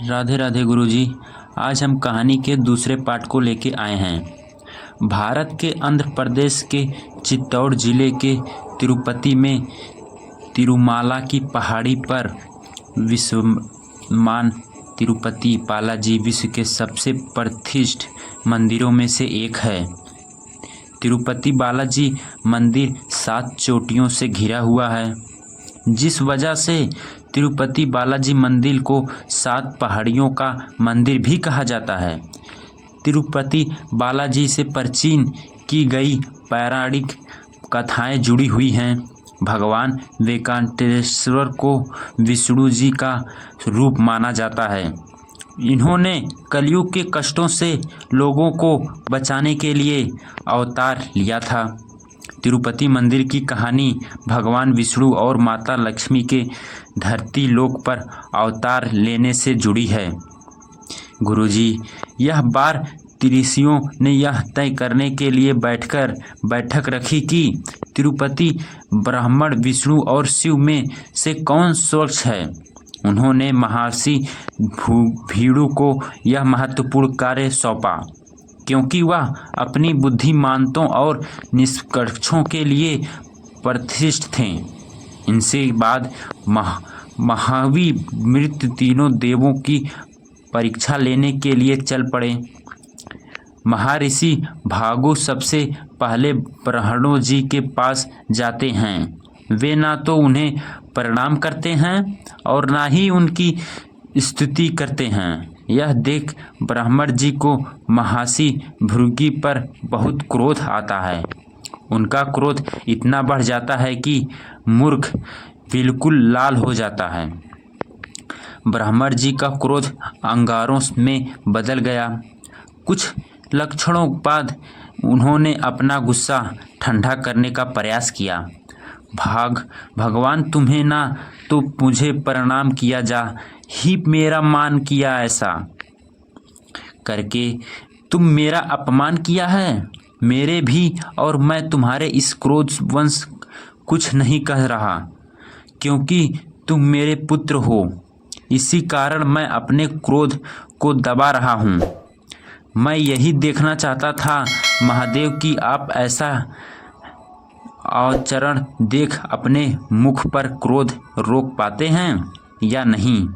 राधे राधे गुरुजी। आज हम कहानी के दूसरे पार्ट को लेके आए हैं। भारत के आंध्र प्रदेश के चित्तौड़ जिले के तिरुपति में तिरुमाला की पहाड़ी पर विश्वमान तिरुपति बालाजी विश्व के सबसे प्रतिष्ठित मंदिरों में से एक है। तिरुपति बालाजी मंदिर 7 चोटियों से घिरा हुआ है, जिस वजह से तिरुपति बालाजी मंदिर को 7 पहाड़ियों का मंदिर भी कहा जाता है। तिरुपति बालाजी से प्राचीन की गई पौराणिक कथाएं जुड़ी हुई हैं। भगवान वेंकटेश्वर को विष्णु जी का रूप माना जाता है। इन्होंने कलयुग के कष्टों से लोगों को बचाने के लिए अवतार लिया था। तिरुपति मंदिर की कहानी भगवान विष्णु और माता लक्ष्मी के धरती लोक पर अवतार लेने से जुड़ी है। गुरुजी, यह बार ऋषियों ने यह तय करने के लिए बैठक रखी कि तिरुपति ब्राह्मण विष्णु और शिव में से कौन स्वच्छ है। उन्होंने महर्षि भृगु को यह महत्वपूर्ण कार्य सौंपा, क्योंकि वह अपनी बुद्धिमानों और निष्कर्षों के लिए प्रतिष्ठित थे। इनसे बाद महावीर मृत तीनों देवों की परीक्षा लेने के लिए चल पड़े। महर्षि भृगु सबसे पहले ब्रह्मा जी के पास जाते हैं। वे ना तो उन्हें प्रणाम करते हैं और ना ही उनकी स्तुति करते हैं। यह देख ब्रह्मा जी को महर्षि भृगु पर बहुत क्रोध आता है। उनका क्रोध इतना बढ़ जाता है कि मूर्ख बिल्कुल लाल हो जाता है। ब्रह्मा जी का क्रोध अंगारों में बदल गया। कुछ लक्षणों बाद उन्होंने अपना गुस्सा ठंडा करने का प्रयास किया। भगवान, तुम्हें ना तो मुझे प्रणाम किया जा ही मेरा मान किया, ऐसा करके तुम मेरा अपमान किया है। मेरे भी और मैं तुम्हारे इस क्रोध वंश कुछ नहीं कह रहा, क्योंकि तुम मेरे पुत्र हो। इसी कारण मैं अपने क्रोध को दबा रहा हूँ। मैं यही देखना चाहता था महादेव कि आप ऐसा आचरण देख अपने मुख पर क्रोध रोक पाते हैं या नहीं।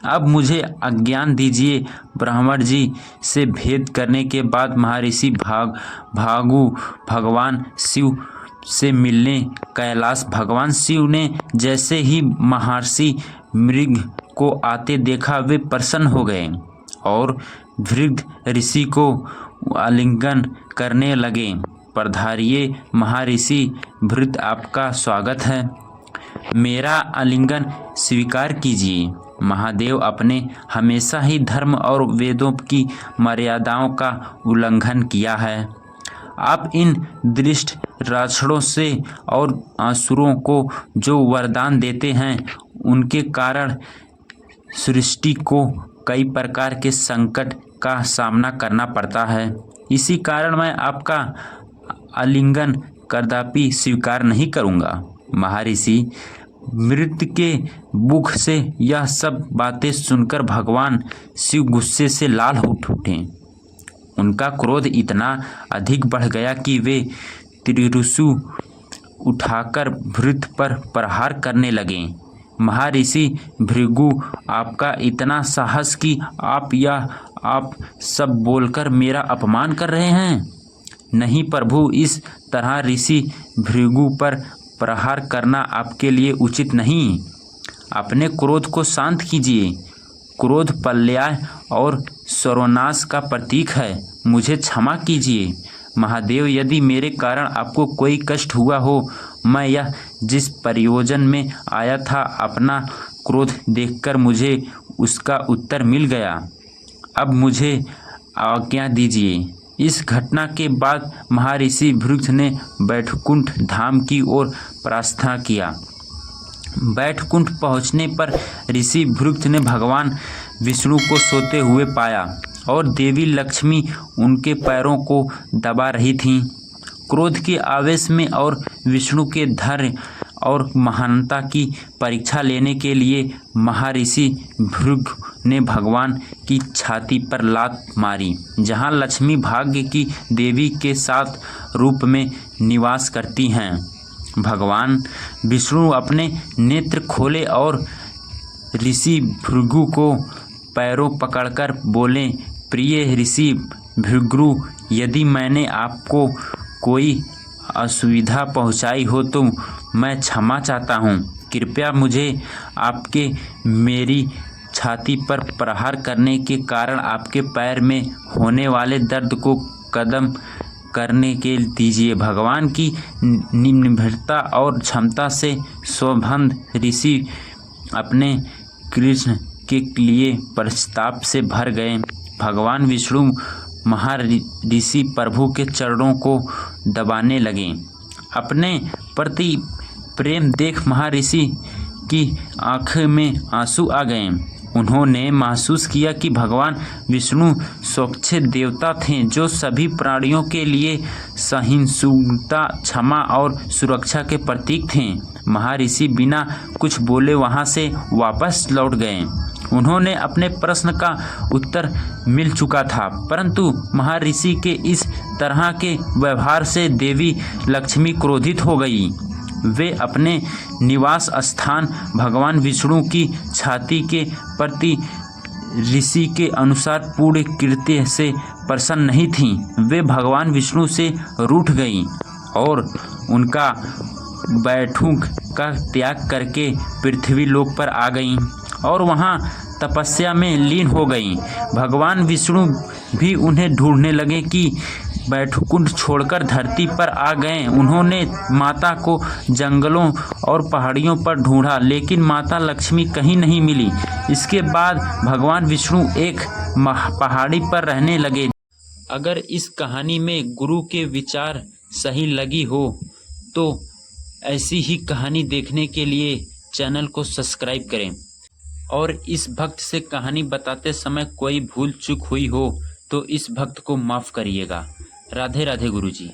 अब मुझे आज्ञा दीजिए। ब्रह्मा जी से भेद करने के बाद महर्षि भृगु भगवान शिव से मिलने कैलाश। भगवान शिव ने जैसे ही महर्षि भृगु को आते देखा, वे प्रसन्न हो गए और भृगु ऋषि को आलिंगन करने लगे। पधारिए महर्षि भृगु, आपका स्वागत है। मेरा आलिंगन स्वीकार कीजिए। महादेव अपने हमेशा ही धर्म और वेदों की मर्यादाओं का उल्लंघन किया है। आप इन दुष्ट राक्षसों से और असुरों को जो वरदान देते हैं, उनके कारण सृष्टि को कई प्रकार के संकट का सामना करना पड़ता है। इसी कारण मैं आपका आलिंगन कदापि स्वीकार नहीं करूँगा। महर्षि मृत्यु के मुख से यह सब बातें सुनकर भगवान शिव गुस्से से लाल हो उठे। उनका क्रोध इतना अधिक बढ़ गया कि वे त्रिशूल उठाकर भृगु पर प्रहार करने लगे। महर्षि भृगु, आपका इतना साहस कि आप सब बोलकर मेरा अपमान कर रहे हैं। नहीं प्रभु, इस तरह ऋषि भृगु पर प्रहार करना आपके लिए उचित नहीं। अपने क्रोध को शांत कीजिए। क्रोध प्रलय और सर्वनाश का प्रतीक है। मुझे क्षमा कीजिए महादेव, यदि मेरे कारण आपको कोई कष्ट हुआ हो। मैं यह जिस प्रयोजन में आया था, अपना क्रोध देखकर मुझे उसका उत्तर मिल गया। अब मुझे आज्ञा दीजिए। इस घटना के बाद महर्षि भृगु ने बैकुंठ धाम की ओर प्रस्थान किया। बैकुंठ पहुंचने पर ऋषि भृगु ने भगवान विष्णु को सोते हुए पाया और देवी लक्ष्मी उनके पैरों को दबा रही थीं। क्रोध के आवेश में और विष्णु के धैर्य और महानता की परीक्षा लेने के लिए महर्षि भृगु ने भगवान की छाती पर लात मारी। जहाँ लक्ष्मी भाग्य की देवी के साथ रूप में निवास करती हैं। भगवान विष्णु अपने नेत्र खोले और ऋषि भृगु को पैरों पकड़कर बोले, प्रिय ऋषि भृगु, यदि मैंने आपको कोई असुविधा पहुंचाई हो तो मैं क्षमा चाहता हूं। कृपया मुझे आपके मेरी छाती पर प्रहार करने के कारण आपके पैर में होने वाले दर्द को कदम करने के दीजिए। भगवान की निर्भरता और क्षमता से सौभंद ऋषि अपने कृष्ण के लिए पश्चाताप से भर गए। भगवान विष्णु महर्षि प्रभु के चरणों को दबाने लगे। अपने प्रति प्रेम देख महर्षि की आंखों में आंसू आ गए। उन्होंने महसूस किया कि भगवान विष्णु स्वच्छ देवता थे जो सभी प्राणियों के लिए सहिष्णुता, क्षमा और सुरक्षा के प्रतीक थे। महर्षि बिना कुछ बोले वहां से वापस लौट गए। उन्होंने अपने प्रश्न का उत्तर मिल चुका था, परंतु महर्षि के इस तरह के व्यवहार से देवी लक्ष्मी क्रोधित हो गई। वे अपने निवास स्थान भगवान विष्णु की छाती के प्रति ऋषि के अनुसार पूर्ण कृत्य से प्रसन्न नहीं थीं। वे भगवान विष्णु से रूठ गईं और उनका बैठक का त्याग करके पृथ्वी लोक पर आ गईं और वहां तपस्या में लीन हो गईं। भगवान विष्णु भी उन्हें ढूंढने लगे कि बैकुंठ छोड़कर धरती पर आ गए। उन्होंने माता को जंगलों और पहाड़ियों पर ढूंढा, लेकिन माता लक्ष्मी कहीं नहीं मिली। इसके बाद भगवान विष्णु एक पहाड़ी पर रहने लगे। अगर इस कहानी में गुरु के विचार सही लगी हो तो ऐसी ही कहानी देखने के लिए चैनल को सब्सक्राइब करें और इस भक्त से कहानी बताते समय कोई भूल चूक हुई हो तो इस भक्त को माफ़ करिएगा। राधे राधे गुरुजी।